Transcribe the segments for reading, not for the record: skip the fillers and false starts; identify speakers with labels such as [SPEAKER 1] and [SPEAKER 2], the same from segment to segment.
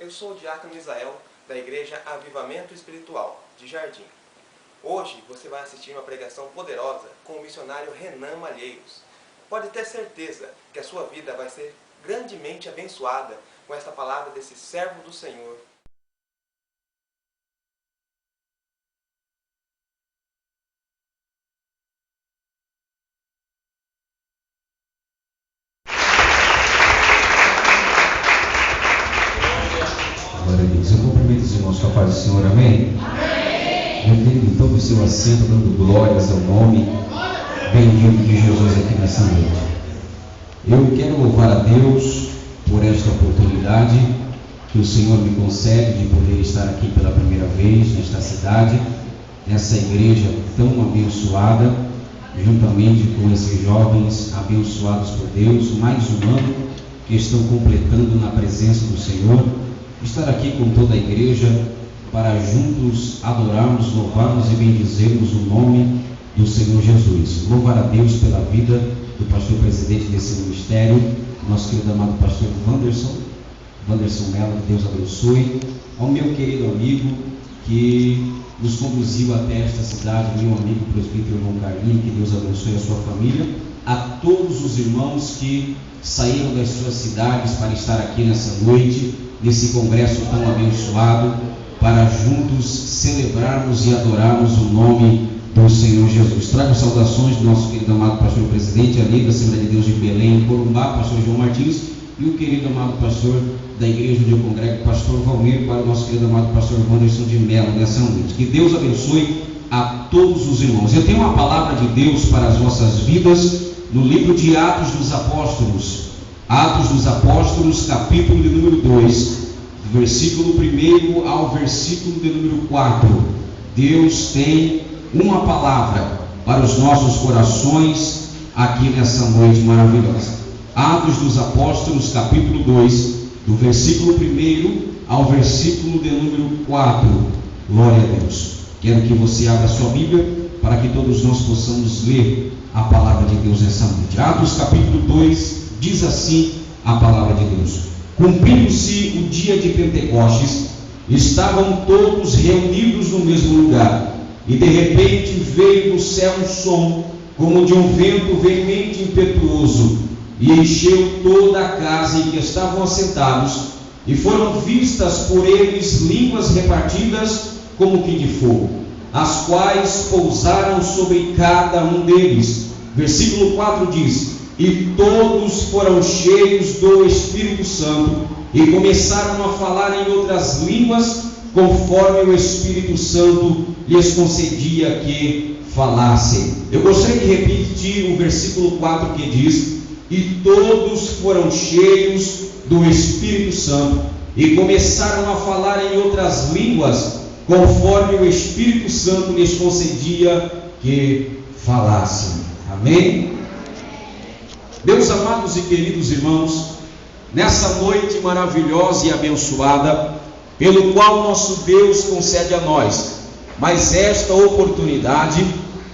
[SPEAKER 1] Eu sou o diácono Isael, da Igreja Avivamento Espiritual, de Jardim. Hoje você vai assistir uma pregação poderosa com o missionário Renan Malheiros. Pode ter certeza que a sua vida vai ser grandemente abençoada com esta palavra desse servo do Senhor.
[SPEAKER 2] Glória a Deus. Eu cumprimento os irmãos com a paz do Senhor, amém? Amém. Então, o seu assento, dando glórias ao nome bendito de Jesus aqui nessa noite. Eu quero louvar a Deus por esta oportunidade que o Senhor me concede de poder estar aqui pela primeira vez nesta cidade, nessa igreja tão abençoada, juntamente com esses jovens abençoados por Deus, mais um ano que estão completando na presença do Senhor. Estar aqui com toda a igreja para juntos adorarmos, louvarmos e bendizermos o nome do Senhor Jesus. Louvar a Deus pela vida do pastor presidente desse ministério, nosso querido amado pastor Wanderson Mello, que Deus abençoe. Ao meu querido amigo que nos conduziu até esta cidade, meu amigo presbítero irmão Carlinhos, que Deus abençoe a sua família. A todos os irmãos que saíram das suas cidades para estar aqui nessa noite, nesse congresso tão abençoado, para juntos celebrarmos e adorarmos o nome do Senhor Jesus. Trago saudações do nosso querido amado pastor presidente, ali da Assembleia de Deus de Belém, em Corumbá, pastor João Martins, e o querido amado pastor da igreja onde eu congrego, pastor Valmir, para o nosso querido amado pastor Wanderson de Mello nessa noite. Que Deus abençoe a todos os irmãos. Eu tenho uma palavra de Deus para as nossas vidas no livro de Atos dos Apóstolos, capítulo de número 2, versículo 1 ao versículo de número 4. Deus tem uma palavra para os nossos corações aqui nessa noite maravilhosa. Atos dos Apóstolos, capítulo 2, do versículo 1 ao versículo de número 4. Glória a Deus. Quero que você abra a sua Bíblia para que todos nós possamos ler a palavra de Deus nessa noite. Atos capítulo 2 diz assim a palavra de Deus: cumprindo-se o dia de Pentecostes, estavam todos reunidos no mesmo lugar, e de repente veio do céu um som, como de um vento veemente e impetuoso, e encheu toda a casa em que estavam assentados, e foram vistas por eles línguas repartidas como que de fogo, as quais pousaram sobre cada um deles. Versículo 4 diz: e todos foram cheios do Espírito Santo, e começaram a falar em outras línguas, conforme o Espírito Santo lhes concedia que falassem. Eu gostaria de repetir o versículo 4 que diz: e todos foram cheios do Espírito Santo, e começaram a falar em outras línguas, conforme o Espírito Santo lhes concedia que falassem. Amém? Meus amados e queridos irmãos, nessa noite maravilhosa e abençoada, pelo qual nosso Deus concede a nós mais esta oportunidade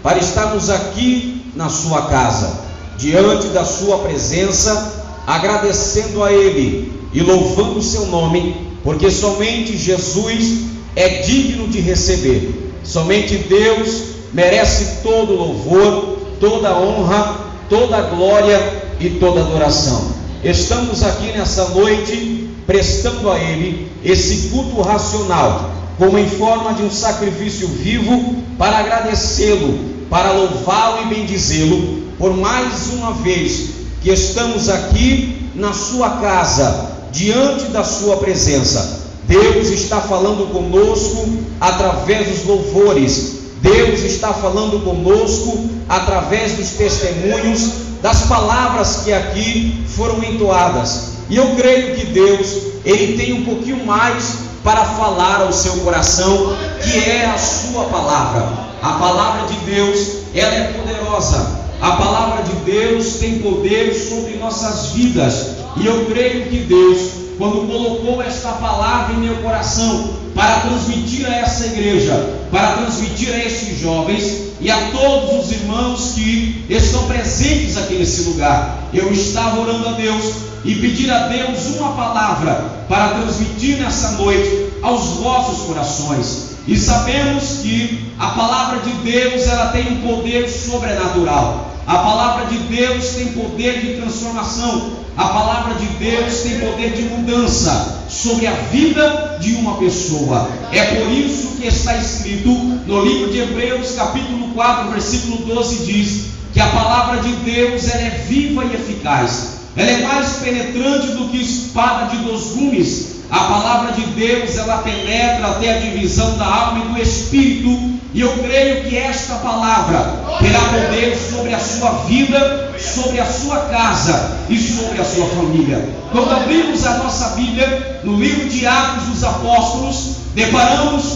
[SPEAKER 2] para estarmos aqui na sua casa, diante da sua presença, agradecendo a Ele e louvando o seu nome, porque somente Jesus é digno de receber, somente Deus merece todo louvor, toda honra, toda glória e toda adoração. Estamos aqui nessa noite prestando a Ele esse culto racional, como em forma de um sacrifício vivo, para agradecê-lo, para louvá-lo e bendizê-lo por mais uma vez que estamos aqui na sua casa, diante da sua presença. Deus está falando conosco através dos louvores, Deus está falando conosco através dos testemunhos, das palavras que aqui foram entoadas. E eu creio que Deus, Ele tem um pouquinho mais para falar ao seu coração, que é a sua palavra. A palavra de Deus, ela é poderosa. A palavra de Deus tem poder sobre nossas vidas. E eu creio que Deus, quando colocou esta palavra em meu coração, para transmitir a essa igreja, para transmitir a estes jovens e a todos os irmãos que estão presentes aqui nesse lugar. Eu estava orando a Deus e pedir a Deus uma palavra para transmitir nessa noite aos vossos corações. E sabemos que a palavra de Deus, ela tem um poder sobrenatural. A palavra de Deus tem poder de transformação. A palavra de Deus tem poder de mudança sobre a vida de uma pessoa. É por isso que está escrito no livro de Hebreus, capítulo 4, versículo 12, diz que a palavra de Deus, ela é viva e eficaz. Ela é mais penetrante do que espada de 2 gumes. A palavra de Deus, ela penetra até a divisão da alma e do espírito. E eu creio que esta palavra terá poder sobre a sua vida, sobre a sua casa e sobre a sua família. Quando abrimos a nossa Bíblia, no livro de Atos dos Apóstolos, deparamos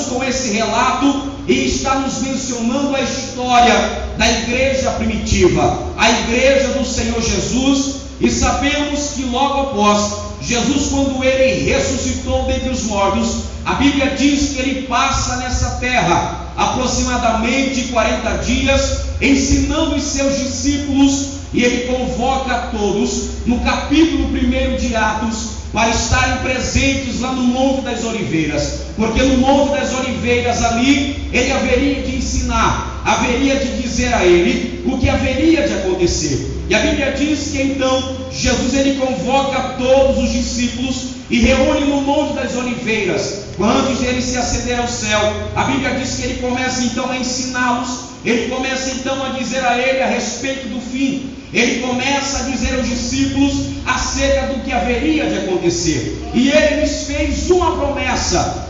[SPEAKER 2] com esse relato, e está nos mencionando a história da igreja primitiva, a igreja do Senhor Jesus. E sabemos que logo após Jesus, quando ele ressuscitou dentre os mortos, a Bíblia diz que ele passa nessa terra aproximadamente 40 dias, ensinando os seus discípulos, e ele convoca a todos no capítulo 1 de Atos para estarem presentes lá no Monte das Oliveiras, porque no Monte das Oliveiras ali ele haveria de ensinar, haveria de dizer a ele o que haveria de acontecer. E a Bíblia diz que então Jesus, ele convoca todos os discípulos e reúne no Monte das Oliveiras. Antes de ele se ascender ao céu, a Bíblia diz que ele começa então a ensiná-los. Ele começa então a dizer a ele a respeito do fim. Ele começa a dizer aos discípulos acerca do que haveria de acontecer. E ele lhes fez uma promessa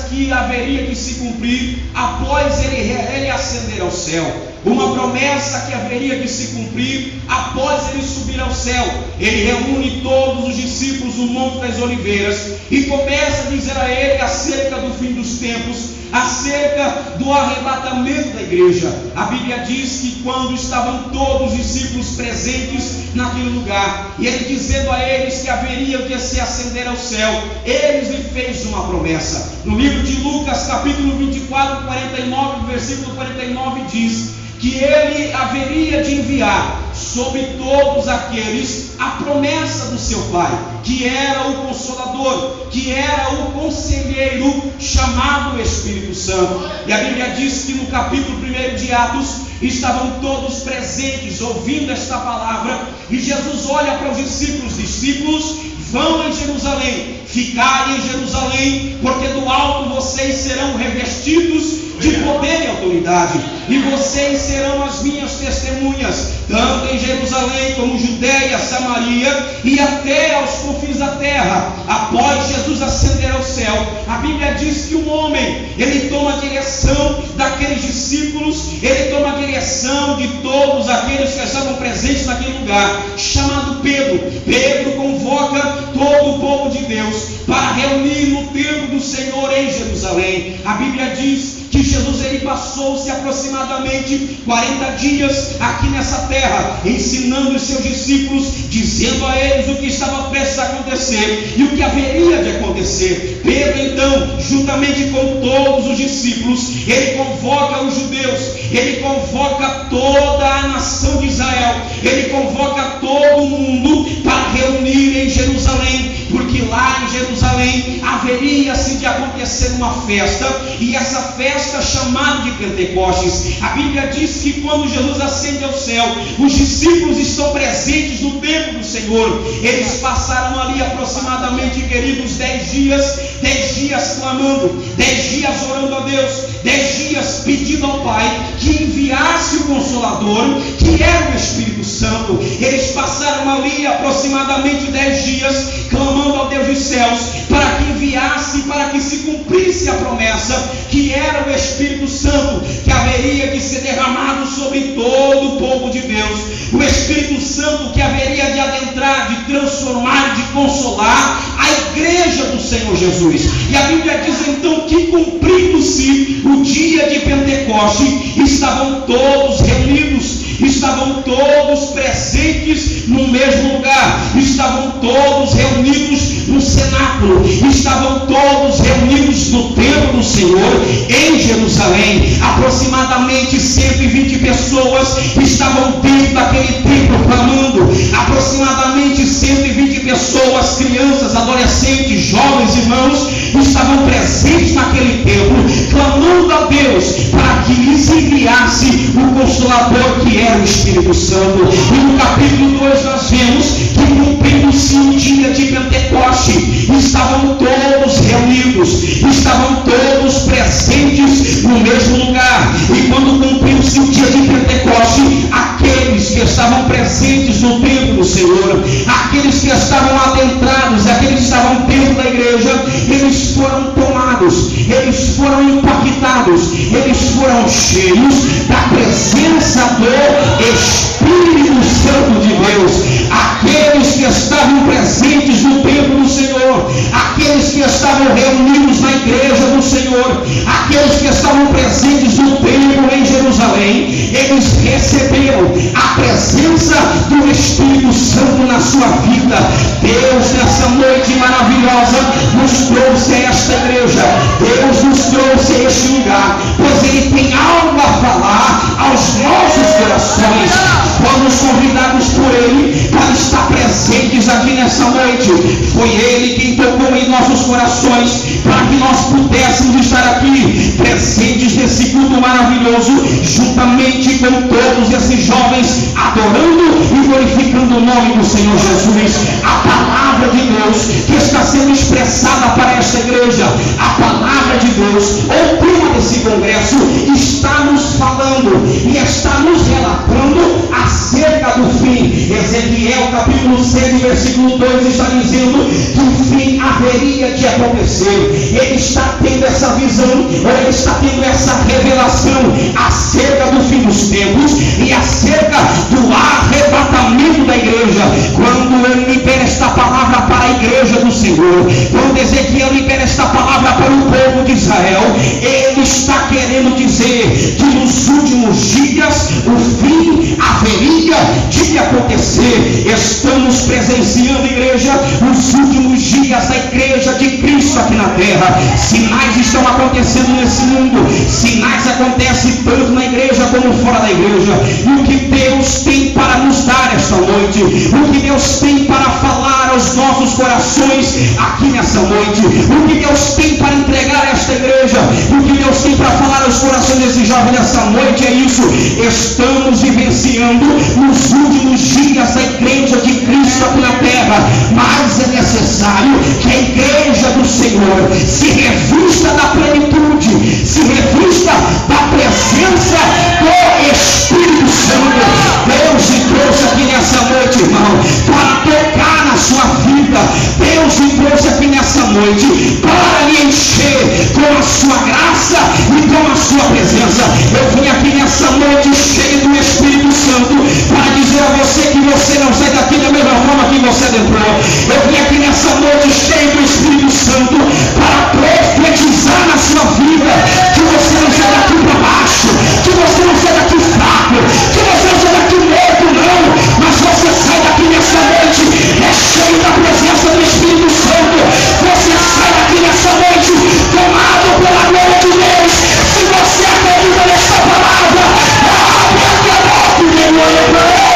[SPEAKER 2] que haveria de se cumprir após ele ascender ao céu. Uma promessa que haveria de se cumprir após ele subir ao céu. Ele reúne todos os discípulos no Monte das Oliveiras e começa a dizer a ele acerca do fim dos tempos, acerca do arrebatamento da igreja. A Bíblia diz que quando estavam todos os discípulos presentes naquele lugar, e ele dizendo a eles que haveria de se ascender ao céu, eles lhe fez uma promessa. No livro de Lucas, capítulo 24, 49, versículo 49, diz que ele haveria de enviar sobre todos aqueles a promessa do seu Pai, que era o Consolador, que era o Conselheiro, chamado Espírito Santo. E a Bíblia diz que no capítulo 1 de Atos estavam todos presentes ouvindo esta palavra, e Jesus olha para os discípulos: vão em Jerusalém, ficai em Jerusalém, porque do alto vocês serão revestidos de poder e autoridade, e vocês serão as minhas testemunhas, tanto em Jerusalém como Judeia, Samaria e até aos confins da terra. Após Jesus ascender ao céu, a Bíblia diz que um homem, ele toma a direção daqueles discípulos, ele toma a direção de todos aqueles que estavam presentes naquele lugar, chamado Pedro. Pedro convoca todo o povo de Deus para reunir no templo do Senhor em Jerusalém. A Bíblia diz que Jesus, ele passou-se aproximadamente 40 dias aqui nessa terra, ensinando os seus discípulos, dizendo a eles o que estava prestes a acontecer e o que haveria de acontecer. Pedro então, juntamente com todos os discípulos, ele convoca os judeus, ele convoca toda a nação de Israel, ele convoca todo mundo para reunir em Jerusalém, porque lá em Jerusalém haveria-se de acontecer uma festa, e essa festa chamada de Pentecostes. A Bíblia diz que quando Jesus ascende ao céu, os discípulos estão presentes no templo do Senhor. Eles passaram ali aproximadamente, queridos, 10 dias clamando, 10 dias orando a Deus, 10 dias pedindo ao Pai que enviasse o Consolador, que era o Espírito Santo. Eles passaram ali aproximadamente 10 dias clamando ao Deus dos céus para que enviasse, para que se cumprisse a promessa, que era o Espírito Santo, que haveria de ser derramado sobre todo o povo de Deus. O Espírito Santo que haveria de adentrar, de transformar, de consolar a igreja do Senhor Jesus. E a Bíblia diz então que, cumprindo-se o dia de Pentecostes, estavam todos reunidos. estavam todos presentes no mesmo lugar, estavam todos reunidos no cenáculo, estavam todos reunidos no templo do Senhor em Jerusalém. Aproximadamente 120 pessoas estavam dentro daquele templo clamando, aproximadamente 120 pessoas, crianças, adolescentes, jovens, irmãos, estavam presentes naquele templo, clamando a Deus para que lhes enviasse o Consolador, que era o Espírito Santo. E no capítulo 2 nós vemos que, cumprindo-se o dia de Pentecoste, estavam todos reunidos, estavam todos presentes no mesmo lugar. E quando cumpriu-se o dia de Pentecoste, aqueles que estavam presentes no templo do Senhor, aqueles que estavam adentrados, aqueles que estavam dentro da igreja, eles foram tomados, eles foram impactados, eles foram cheios da presença do Espírito Santo de Deus. Aqueles que estavam presentes no templo do Senhor, aqueles que estavam reunidos na igreja do Senhor, aqueles que estavam presentes no templo em Jerusalém, eles receberam a presença do Espírito Santo na sua vida. Deus, nessa noite maravilhosa, nos trouxe a esta igreja, Deus nos trouxe a este lugar, pois Ele tem algo a falar aos nossos corações. Fomos convidados por Ele para estar presentes aqui nessa noite. Foi Ele quem tocou em nossos corações para que nós pudéssemos estar aqui presentes nesse culto maravilhoso, juntamente com todos esses jovens, adorando e glorificando o nome do Senhor Jesus. A palavra de Deus que está sendo expressada para esta igreja, a palavra de Deus, o tema desse congresso, está nos falando e está nos relatando acerca do fim. Ezequiel capítulo 6, versículo 2 está dizendo que o fim haveria de acontecer. Ele está tendo essa visão, ou ele está tendo essa revelação acerca do fim dos tempos e acerca do arrebatamento da igreja. Quando ele libera esta palavra para a igreja do Senhor, quando Ezequiel libera esta palavra para o povo de Israel, ele está querendo dizer que nos últimos dias o fim haveria de acontecer. Estamos presenciando, igreja, os últimos dias da igreja de Cristo aqui na terra. Sinais estão acontecendo nesse mundo, sinais acontecem tanto na igreja como fora da igreja. E o que Deus tem para nos dar esta noite, o que Deus tem para falar aos nossos corações aqui nessa noite, o que Deus tem para entregar a esta igreja, o que Deus tem para falar aos corações desse jovem nessa noite é isso: estamos vivenciando nos últimos dias da igreja de Cristo aqui na terra, mas é necessário que a igreja do Senhor se revista da plenitude, se revista da presença do Espírito Santo. Deus te trouxe aqui nessa noite, irmão, para tocar na sua vida. Deus te trouxe aqui nessa noite para lhe encher com a sua graça e com a sua presença. Eu vim aqui nessa noite cheio do Espírito Santo para dizer a você que você não sai daqui da mesma forma que você adentrou. Eu vim aqui nessa noite cheio do Espírito Santo para profetizar na sua vida que você não sai daqui para baixo, que você não sai daqui fraco, que você não sai daqui morto, não, mas você sai daqui nessa noite cheio da presença do Espírito Santo. Você sai daqui nessa noite tomado pela glória de Deus. Se você acredita nesta palavra, abre a boca e olha para ele.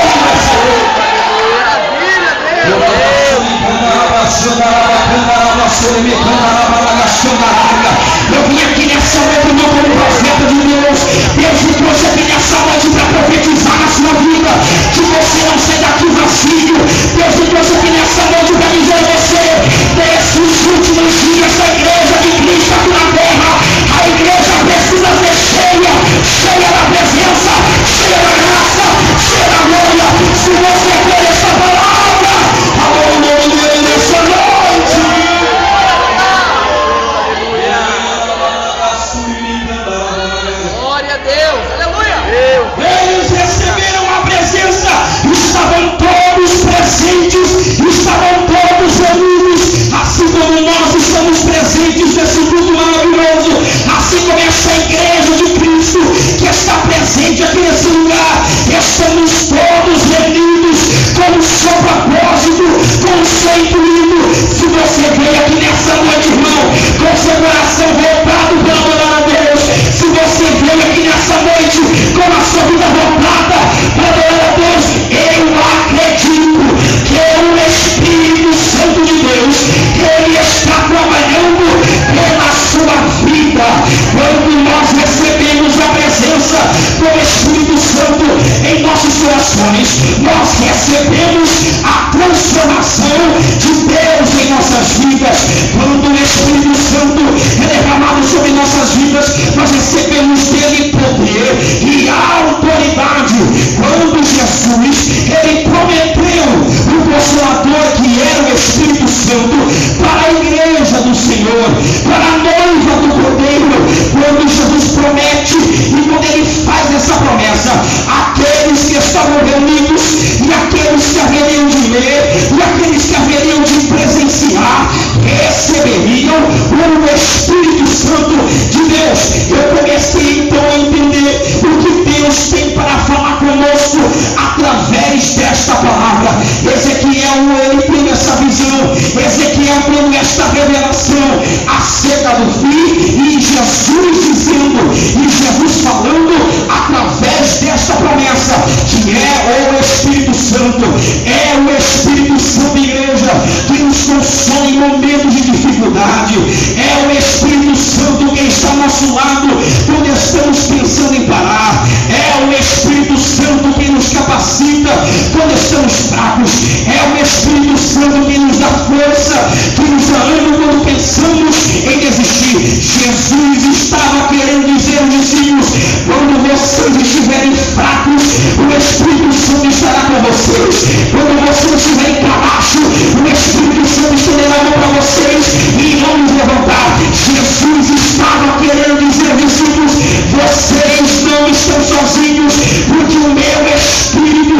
[SPEAKER 2] nós recebemos a transformação de Deus em nossas vidas. Quando o Espírito Santo é derramado sobre nossas vidas, nós recebemos dele poder e autoridade. Quando Jesus, ele prometeu o Consolador, que era o Espírito Santo, para a igreja do Senhor, para a noiva do Cordeiro, quando Jesus promete, e quando ele faz essa promessa, aqueles que estavam reunidos, e aqueles que haveriam de ler, e aqueles que haveriam de presenciar, receberiam o Espírito Santo de Deus. Eu comecei então a entender o que Deus tem para falar conosco através desta palavra. Ezequiel, ele tem essa visão, Ezequiel tem esta revelação acerca do fim, e Jesus dizendo, e Jesus falando através desta promessa, que é o Espírito Santo, é o Espírito Santo, igreja, que nos consola em momentos de dificuldade, é o Espírito Santo que está ao nosso lado quando estamos pensando em parar, é o Espírito Santo que nos capacita quando estamos fracos, é o Espírito Santo que nos dá força, que nos dá ânimo quando pensamos em desistir. Jesus estava querendo dizer aos discípulos: quando vocês estiverem fracos, o Espírito Santo estará com vocês. Quando vocês estiverem para baixo, o Espírito Santo estenderá a mão para vocês e irão nos levantar. Jesus estava querendo dizer aos discípulos: vocês não estão sozinhos, porque o meu Espírito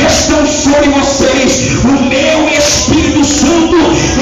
[SPEAKER 2] está sobre vocês, o meu Espírito Santo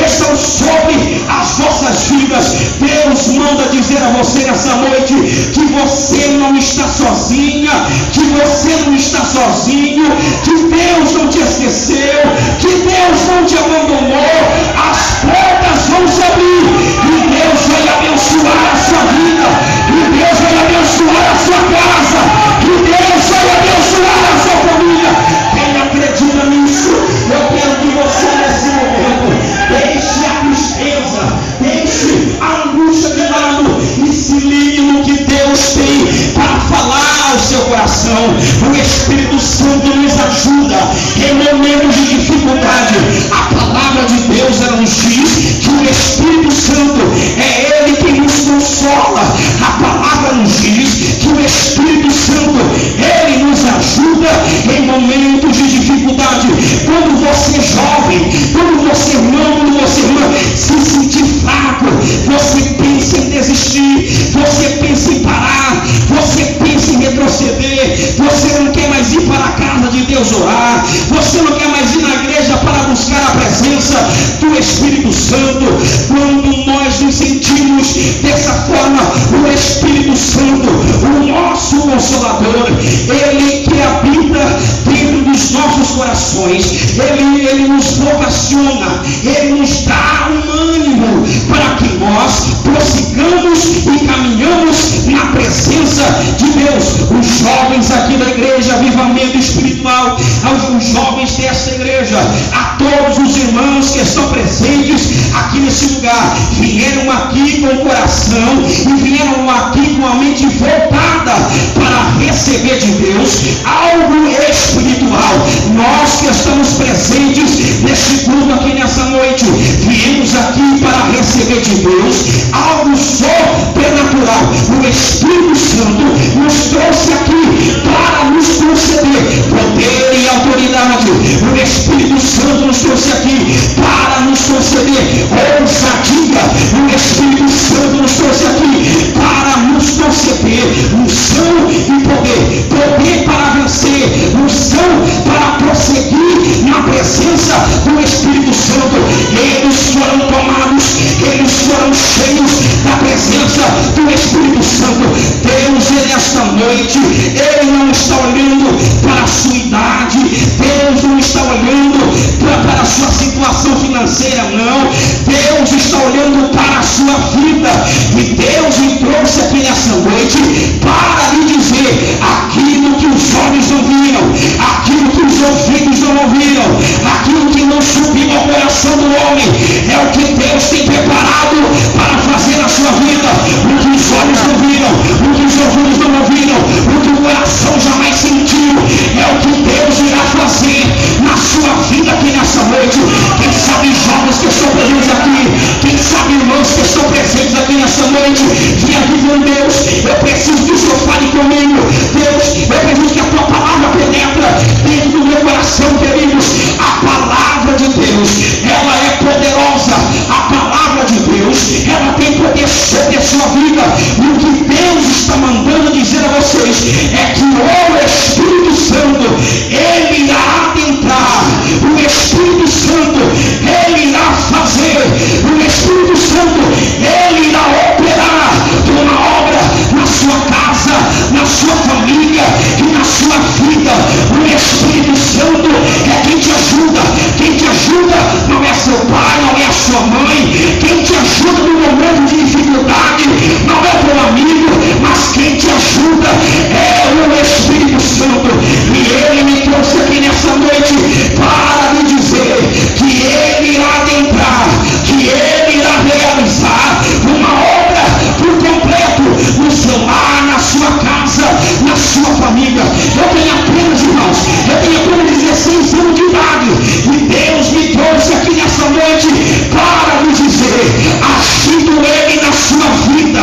[SPEAKER 2] está sobre as vossas vidas. Deus manda dizer a você nessa noite que você não está sozinha, que você não está sozinho, que Deus não te esqueceu, que Deus não te abandonou. As portas vão se abrir e Deus vai abençoar a sua vida, e Deus vai abençoar a sua casa, e Deus vai abençoar a sua família. Quem acredita nisso, eu quero que você nesse momento deixe a tristeza, deixe a angústia de lado e se ligue no que Deus tem para falar ao seu coração. O Espírito Santo nos ajuda em momentos de dificuldade. A palavra de Deus, ela nos diz que o Espírito Santo é ele quem nos consola. A palavra nos diz que o Espírito Santo, ele nos ajuda em momentos de dificuldade. Quando você é jovem, quando você irmão, quando você irmã se sentir fraco, você pensa em desistir, você pensa em parar, você pensa em retroceder, você não quer mais ir para a casa de Deus orar, você não quer mais ir na igreja para buscar a presença do Espírito Santo. Quando nós nos sentimos dessa forma, o Espírito Santo, o nosso Consolador, ele que habita dentro dos nossos corações, ele nos vocaciona, ele nos dá um ânimo para que nós prossigamos e caminhamos na presença de Deus. Os jovens aqui da igreja Avivamento Espiritual, aos jovens desta igreja, a todos os irmãos que estão presentes aqui nesse lugar, vieram aqui com o coração e vieram aqui com a mente voltada para receber de Deus algo espiritual. Nós que estamos presentes nesse culto aqui nessa noite, viemos aqui para receber de Deus algo sobrenatural. O Espírito Santo nos trouxe aqui para nos conceder poder e autoridade. O Espírito Santo nos trouxe aqui para nos conceder ousadia. O Espírito Santo nos trouxe aqui para nos conceder unção e poder. Poder para vencer, unção para prosseguir na presença do Espírito Santo. Eles foram tomados, eles foram cheios da presença do Espírito Santo. Deus, nesta noite, ele não está olhando para a sua idade, Deus não está olhando para a sua situação financeira, não. Deus está olhando para a sua vida, e Deus me trouxe aqui nessa noite para lhe dizer aquilo que os olhos não viram, aquilo que os ouvidos não ouviram, aquilo que não subiu ao coração do homem, é o que Deus tem preparado para fazer na sua vida. O que os olhos não viram, o que os ouvidos não ouviram, o que o coração jamais sentiu, é o que Deus irá fazer fazer na sua vida aqui nessa noite. Quem sabe jovens que estão presentes aqui, quem sabe irmãos que estão presentes aqui nessa noite, diga com Deus, eu preciso que o Senhor fale comigo. Deus, eu preciso que a tua palavra penetra dentro do meu coração, queridos. A palavra de Deus, ela é poderosa. A palavra de Deus, ela tem poder sobre a sua vida. E o que Deus está mandando dizer a vocês é que o Espírito Santo, ele irá adentrar. O Espírito Santo, ele irá fazer. O Espírito Santo, ele irá operar uma obra na sua casa, na sua família e na sua vida. O Espírito Santo é quem te ajuda. Quem te ajuda não é seu pai, não é a sua mãe. Quem te ajuda no momento de dificuldade não é teu amigo, mas quem te ajuda é o Espírito Santo. E ele me trouxe aqui nessa noite para me dizer que ele irá adentrar, que ele irá realizar uma obra por completo no seu lar, na sua casa, na sua família. Eu tenho apenas, irmãos, eu tenho apenas 16 anos de idade, e Deus me trouxe aqui nessa noite para me dizer, agindo ele na sua vida,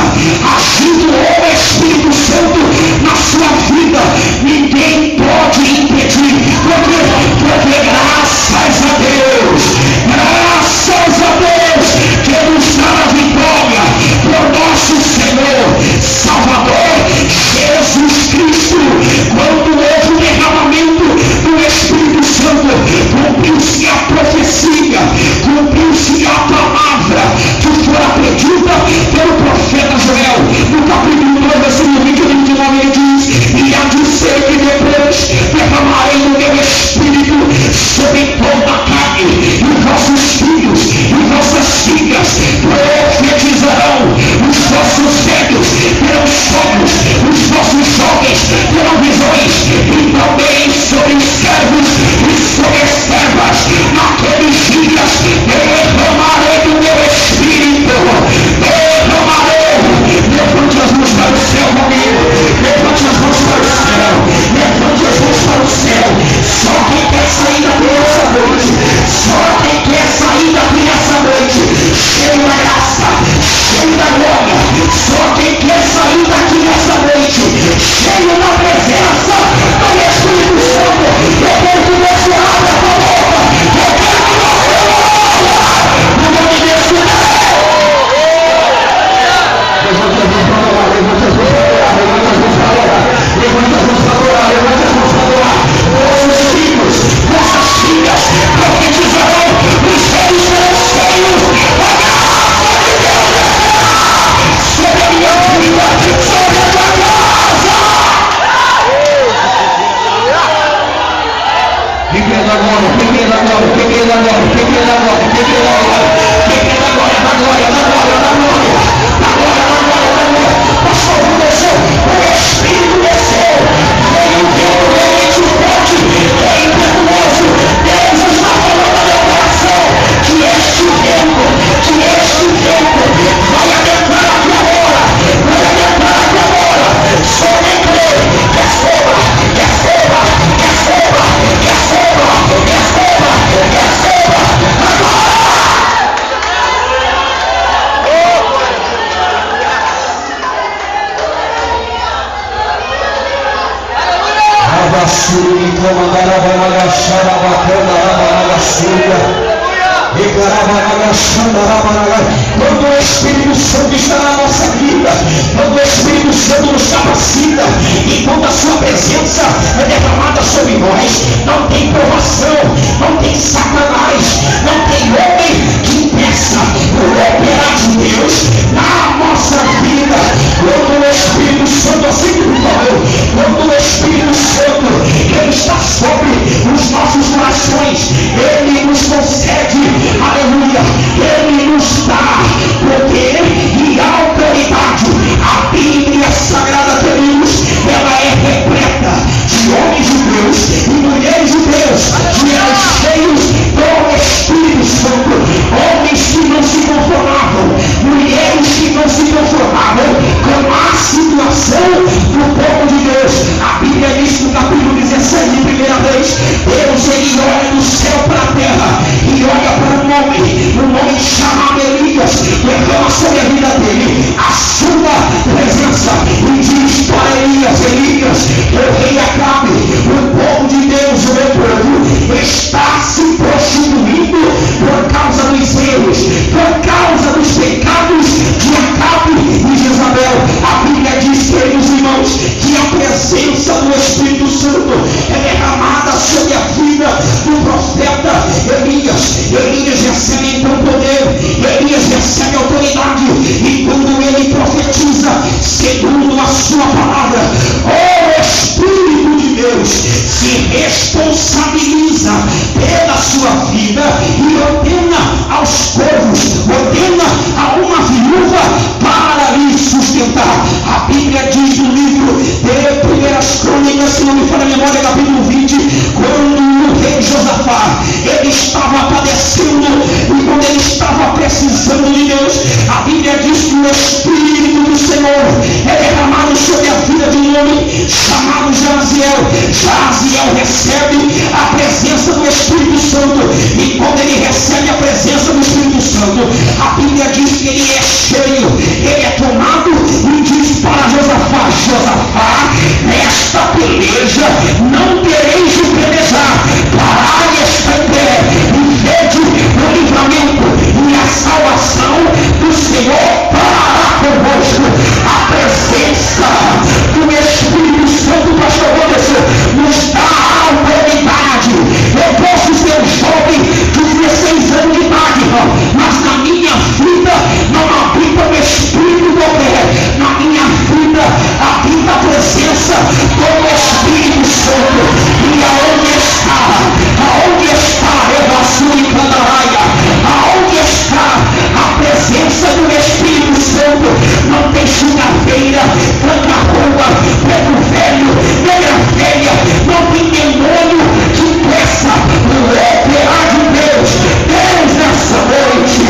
[SPEAKER 2] agindo o Espírito Santo na sua vida, ninguém pode impedir. Porque graças a Deus que nos dá a vitória por nosso Senhor Salvador Jesus Cristo. Quando houve o derramamento do Espírito Santo, cumpriu-se a profecia, cumpriu-se a palavra que fora pedida pelo profeta Joel. No capítulo 2, versículo 20 e 29, ele diz: e há de ser que depois derramarei o meu Espírito sobre toda a carne, e vossos filhos e vossas filhas profetizarão, os vossos velhos terão sonhos, os vossos jovens terão visões, e também sobre os servos e sobre as servas, naqueles dias derramarei do meu Espírito, derramarei. Levante as mãos para o céu comigo, levante as mãos para o céu, levante as mãos para o céu. Só quem quer sair daqui nessa noite, só quem quer sair daqui nessa noite, cheio da graça, cheio da glória, só quem quer sair daqui nessa noite, cheio da presença do Espírito Santo. Eu quero que você abra a tua boca, eu quero que você ore, no nome de Jesus. Levante as mãos para orar, levante as mãos para orar, levante as mãos para orar, levante as mãos para orar, levante as mãos para orar. Vossos filhos, vossas filhas profetizarão, os velhos serão cheios da graça de Deus sobre a minha vida, sobre a tua casa. Pequena agora, pequena agora, pequena agora, pequena agora, pequena agora, pequena agora, da glória, da glória, da glória, da glória, da glória, da glória. Pastor, desceu, o Espírito desceu, veio violento, forte, veio impetuoso. Deus está falando ao meu coração que este vento vai adentrar aqui agora, vai adentrar aqui agora. Só quem crê, receba, receba, receba, receba, receba, receba, agora. Abasuri, comandava na chama, bacana, na sua. Quando o Espírito Santo está na nossa vida, quando o Espírito Santo nos capacita, e quando a sua presença é derramada sobre nós, não tem provação, não tem satanás, não tem homem que impeça o operar de Deus na nossa vida. Quando o Espírito Santo, assim como falou, quando o Espírito Santo ele está sobre os nossos corações, ele nos concede, aleluia, ele nos dá poder e autoridade. A Bíblia Sagrada, queridos, ela é repleta de homens de Deus e mulheres de Deus, que eram cheios do Espírito Santo, homens que não se conformavam, mulheres que não se conformavam com a situação do povo de Deus. A Bíblia diz no capítulo 17, primeira vez, Deus Elias recebe então poder, Elias recebe autoridade, e quando ele profetiza segundo a sua palavra, o Espírito de Deus se responsabiliza pela sua vida e ordena aos corvos, ordena a uma viúva para lhe sustentar. A Bíblia diz no livro de Primeiras Crônicas, se não me falha a memória, capítulo 20, quando o rei Josafá, ele estava padecendo, e quando ele estava precisando de Deus, a Bíblia diz que o Espírito do Senhor é derramado sobre a vida de um homem chamado Jaziel. Jaziel recebe a presença do Espírito Santo, e quando ele recebe a presença do Espírito Santo, a Bíblia diz que ele é cheio, ele é tomado, e diz para Josafá: Josafá, nesta peleja não tereis de pelejar, parai está em pé e vede o livramento e a salvação do Senhor para convosco. A presença do Espírito Santo, pastor Anderson, nos dá a autoridade. Eu posso ser um jovem de 16 anos de idade, mas na minha vida não habita o Espírito do pé, na minha vida habita a presença do Espírito Santo. E aonde está? Aonde está e Candaraia? Aonde está a presença do Espírito Santo? Não tem chugadeira, branca rua, preto velho, negra velha, não tem demônio que peça o operar de Deus. Deus nessa noite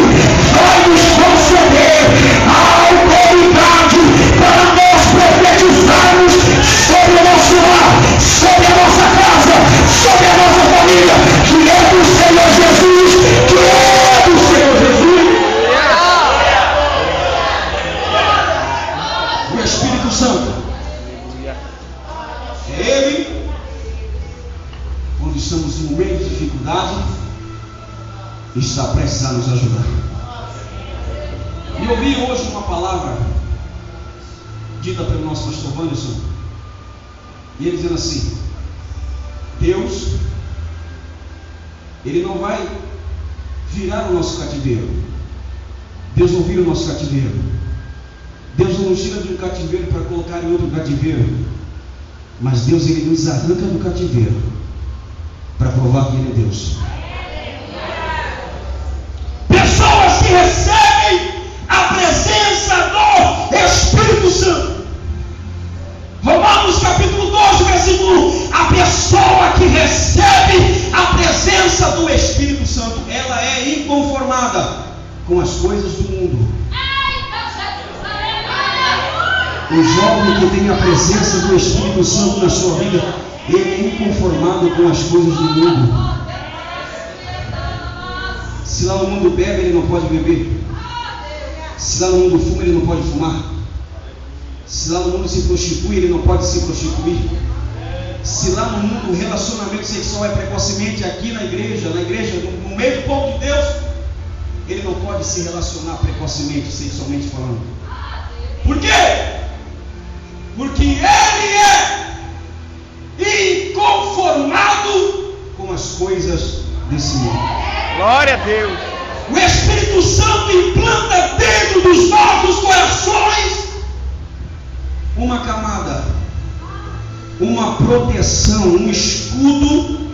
[SPEAKER 2] vai nos conceder a autoridade para nós profetizarmos sobre o nosso lar, sobre a nossa casa, sobre a nossa família, que é do Senhor Jesus, que é do Senhor Jesus. O Espírito Santo é Ele, quando estamos em um meio de dificuldade, está prestes a nos ajudar. E ouvi hoje uma palavra dita pelo nosso pastor Wanderson, e ele dizendo assim: Deus, Ele não vai virar o nosso cativeiro. Deus não vira o nosso cativeiro. Deus não nos tira de um cativeiro para colocar em outro cativeiro. Mas Deus, Ele nos arranca do cativeiro para provar que Ele é Deus. Pessoas que recebem a presença do Espírito Santo. Romanos capítulo 12, versículo 1. A pessoa que recebe a presença do Espírito Santo, ela é inconformada com as coisas do mundo. O jovem que tem a presença do Espírito Santo na sua vida, ele é inconformado com as coisas do mundo. Se lá no mundo bebe, ele não pode beber. Se lá no mundo fuma, ele não pode fumar. Se lá no mundo se prostitui, ele não pode se prostituir. Se lá no mundo o relacionamento sexual é precocemente, aqui na igreja, no meio do povo de Deus, ele não pode se relacionar precocemente, sexualmente falando. Por quê? Porque ele é inconformado com as coisas desse mundo.
[SPEAKER 1] Glória a Deus.
[SPEAKER 2] O Espírito Santo implanta dentro dos nossos corações uma camada, uma proteção, um escudo,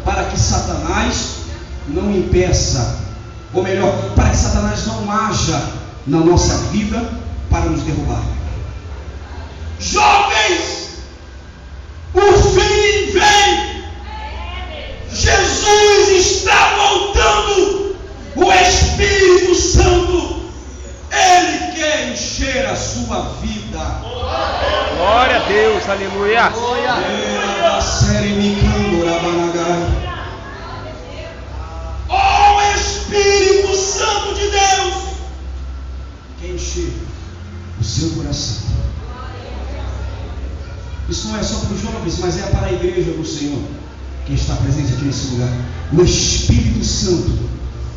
[SPEAKER 2] para que Satanás não impeça, ou melhor, para que Satanás não haja na nossa vida para nos derrubar. Jovens, o fim vem. Jesus está voltando. O Espírito Santo, Ele quer encher a sua vida.
[SPEAKER 1] Glória a Deus, aleluia.
[SPEAKER 2] Oh Espírito Santo de Deus, quer encher o seu coração. Isso não é só para os jovens, mas é para a igreja do Senhor que está presente aqui nesse lugar. O Espírito Santo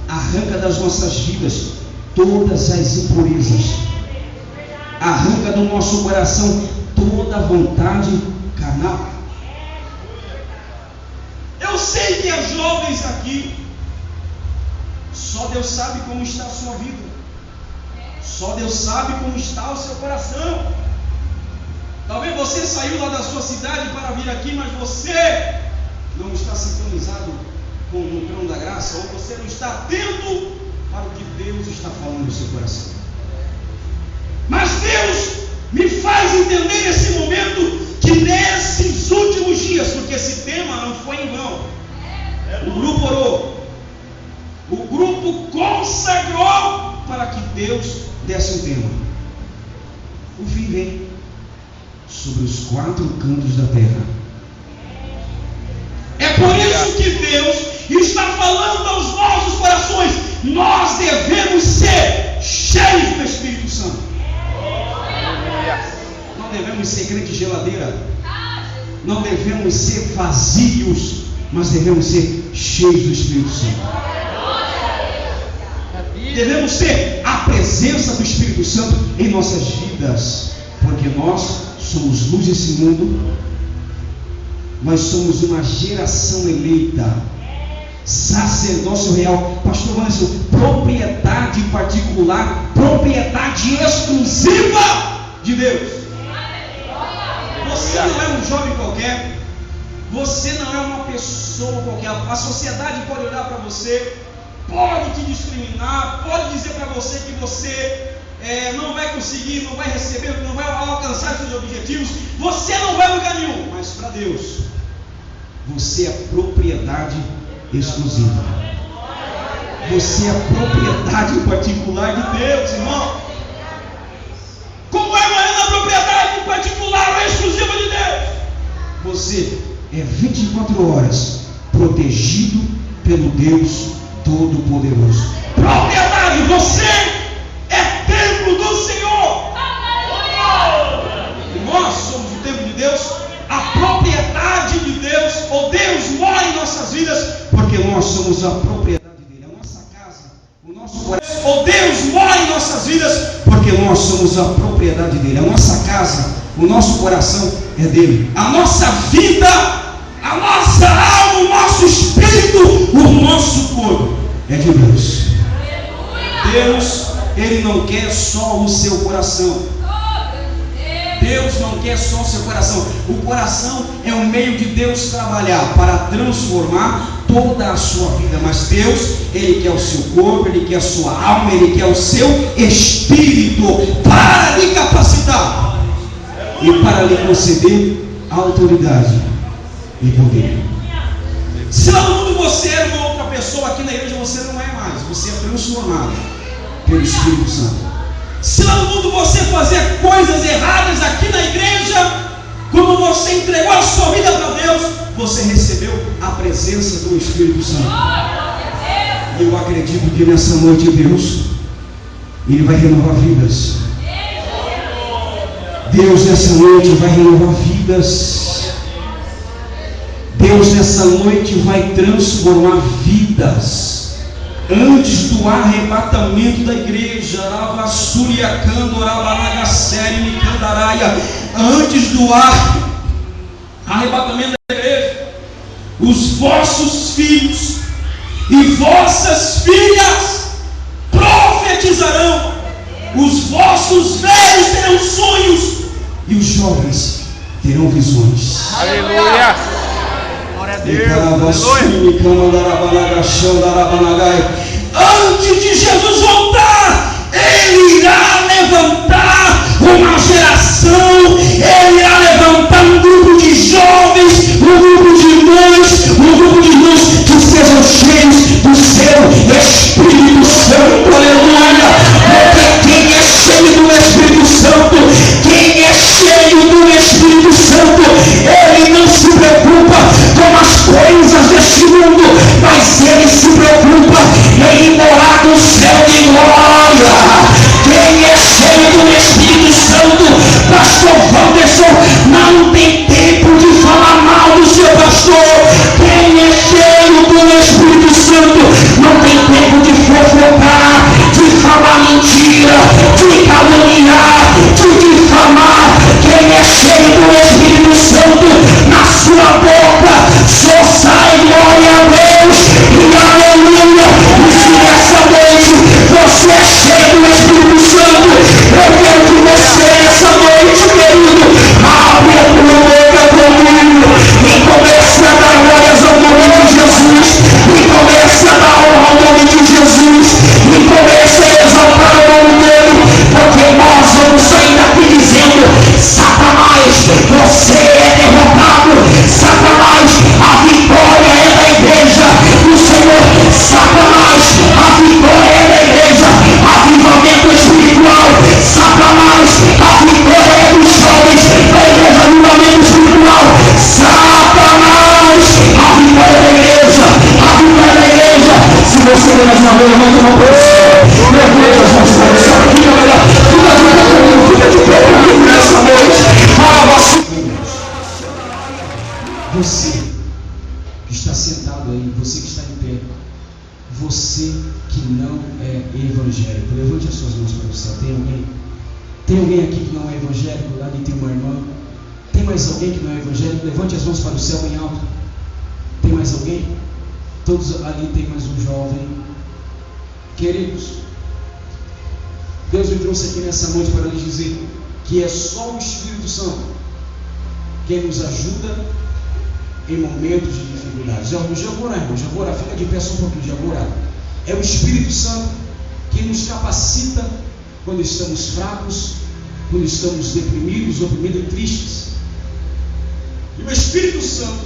[SPEAKER 2] arranca das nossas vidas todas as impurezas, arranca do nosso coração toda a vontade carnal. Eu sei que há jovens aqui
[SPEAKER 3] Só Deus sabe como está a sua vida. Só Deus sabe como está o seu coração. Talvez você saiu lá da sua cidade para vir aqui, mas você não está sintonizado com o trono da graça, ou você não está atento para o que Deus está falando no seu coração. Mas Deus me faz entender nesse momento que nesses últimos dias, porque esse tema não foi em vão, o grupo orou, o grupo consagrou para que Deus desse um tema. O fim vem sobre os 4 cantos da terra. É por isso que Deus está falando aos nossos corações. Nós devemos ser cheios do Espírito Santo. Não devemos ser crente geladeira. Não devemos ser vazios, mas devemos ser cheios do Espírito Santo. Devemos ter a presença do Espírito Santo em nossas vidas, porque nós somos luz desse mundo. Nós somos uma geração eleita, sacerdócio real. Pastor Anderson, propriedade particular, propriedade exclusiva de Deus. Você não é um jovem qualquer, você não é uma pessoa qualquer. A sociedade pode olhar para você, pode te discriminar, pode dizer para você que você não vai conseguir, não vai receber, não vai alcançar seus objetivos, você não vai a lugar nenhum. Mas para Deus, você é propriedade exclusiva. Você é propriedade particular de Deus, irmão. Como é a propriedade particular ou exclusiva de Deus? Você é 24 horas protegido pelo Deus Todo-Poderoso. Propriedade, você é templo do Senhor. E nós somos o templo de Deus, a propriedade de Deus, ou Deus mora em nossas vidas, porque nós somos a propriedade dele. A nossa casa, o nosso coração, ou Deus mora em nossas vidas, porque nós somos a propriedade dele. A nossa casa, o nosso coração é dele. A nossa vida, a nossa alma, o nosso espírito, o nosso corpo é de Deus. Deus, Ele não quer só o seu coração. Deus não quer só o seu coração. O coração é o meio de Deus trabalhar para transformar toda a sua vida. Mas Deus, Ele quer o seu corpo, Ele quer a sua alma, Ele quer o seu espírito para lhe capacitar e para lhe conceder autoridade e poder. Se lá no mundo você era uma outra pessoa, aqui na igreja você não é mais. Você é transformado pelo Espírito Santo. Se lá no mundo você fazia coisas erradas, aqui na igreja, quando você entregou a sua vida para Deus, você recebeu a presença do Espírito Santo. Eu acredito que nessa noite Deus, Ele vai renovar vidas. Deus nessa noite vai renovar vidas. Deus nessa noite vai transformar vidas. Antes do arrebatamento da igreja, antes do arrebatamento da igreja, os vossos filhos e vossas filhas profetizarão, os vossos velhos terão sonhos e os jovens terão visões.
[SPEAKER 4] Aleluia! Glória a Deus!
[SPEAKER 3] Antes de Jesus voltar, Ele irá levantar uma geração, Ele irá levantar um grupo de jovens, um grupo de mães, um grupo de irmãos que sejam cheios do seu Espírito Santo. Aleluia! Porque quem é cheio do Espírito Santo, quem é cheio do Espírito Santo, ele não se preocupa com as coisas deste mundo, mas ele se preocupa em morar no céu de glória. Quem é cheio do Espírito Santo mais uma vez, levanta a mão para o céu. Levanta as mãos para o céu. Fica de pé comigo nessa noite. Você que está sentado aí, você que está em pé, você que não é evangélico, levante as suas mãos para o céu. Tem alguém? Tem alguém aqui que não é evangélico? Ali tem uma irmã. Tem mais alguém que não é evangélico? Levante as mãos para o céu bem alto. Tem mais alguém? Todos ali tem mais um jovem. Queridos, Deus me trouxe aqui nessa noite para lhes dizer que é só o Espírito Santo quem nos ajuda em momentos de dificuldade. Já vou orar, irmão, já vou orar. Fica de pé só um pouquinho, já vou orar. É o Espírito Santo que nos capacita quando estamos fracos, quando estamos deprimidos, oprimidos e tristes. E o Espírito Santo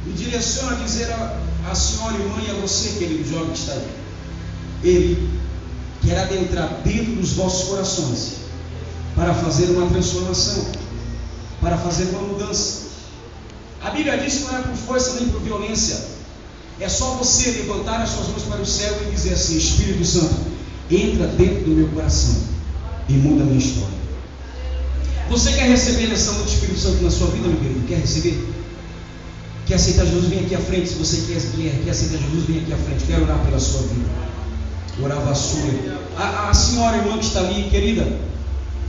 [SPEAKER 3] me direciona a dizer a senhora irmã e a você, querido jovem que está aí, Ele quer adentrar dentro dos vossos corações para fazer uma transformação, para fazer uma mudança. A Bíblia diz que não é por força nem por violência. É só você levantar as suas mãos para o céu e dizer assim: Espírito Santo, entra dentro do meu coração e muda a minha história. Você quer receber nessa noite o Espírito Santo na sua vida, meu querido? Quer receber? Quer aceitar Jesus? Vem aqui à frente. Se você quer aceitar Jesus, vem aqui à frente. Quero orar pela sua vida. Orar a sua. A senhora irmã que está ali, querida,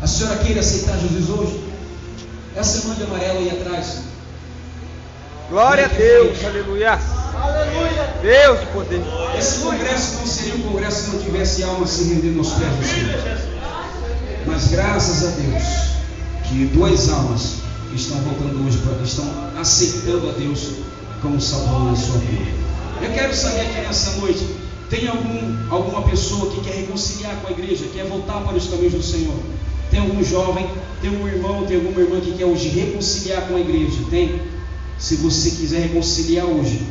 [SPEAKER 3] a senhora queira aceitar Jesus hoje? Essa irmã de amarelo aí atrás.
[SPEAKER 4] Glória a Deus, aleluia. Aleluia. Deus de poder.
[SPEAKER 3] Esse congresso não seria um congresso se não tivesse alma se rendendo aos pés do Senhor. Mas graças a Deus que 2 almas estão voltando hoje, estão aceitando a Deus como Salvador na sua vida. Eu quero saber aqui nessa noite, tem alguma pessoa que quer reconciliar com a igreja, quer voltar para os caminhos do Senhor? Tem algum jovem, tem um irmão, tem alguma irmã que quer hoje reconciliar com a igreja? Tem? Se você quiser reconciliar hoje,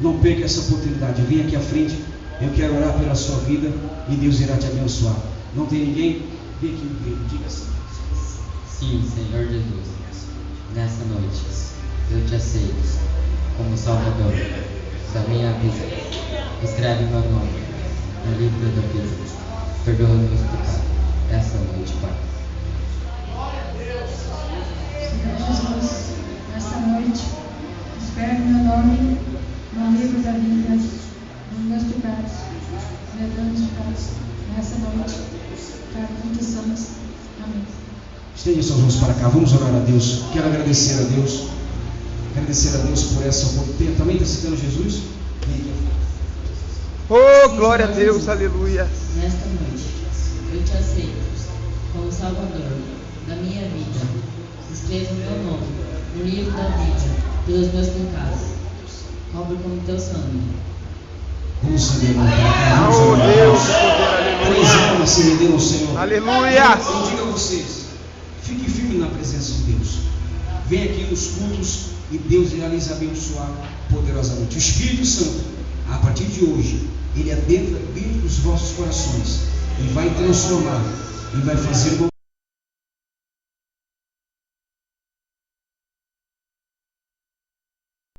[SPEAKER 3] não perca essa oportunidade. Vem aqui à frente, eu quero orar pela sua vida e Deus irá te abençoar. Não tem ninguém? Vem aqui, diga assim.
[SPEAKER 5] Sim, Senhor Jesus, nessa noite eu te aceito como Salvador da minha vida. Escreve meu nome no livro da vida. Perdoa meus pecados essa noite, Pai.
[SPEAKER 6] Senhor Jesus, nessa noite, escreve meu nome no livro da vida, nos meus pecados, perdoa meus pecados nessa noite, para que somos. Amém.
[SPEAKER 3] Estende suas mãos para cá, vamos orar a Deus. Quero agradecer a Deus por essa oportunidade. Também está citando Jesus? Vem aqui.
[SPEAKER 4] Oh, glória a Deus, aleluia.
[SPEAKER 5] Nesta noite, eu te aceito como Salvador da minha vida. Escreva meu nome no livro da vida pelos meus pecados. Cobre com teu sangue.
[SPEAKER 3] Vamos se render para cá.
[SPEAKER 4] Oh, Deus, poder,
[SPEAKER 3] 3
[SPEAKER 4] aleluia.
[SPEAKER 3] almas se renderam ao Senhor.
[SPEAKER 4] Aleluia.
[SPEAKER 3] Eu digo a vocês, fique firme na presença de Deus. Vem aqui nos cultos e Deus irá lhes abençoar poderosamente. O Espírito Santo, a partir de hoje, ele adentra dentro dos vossos corações e vai transformar e vai fazer uma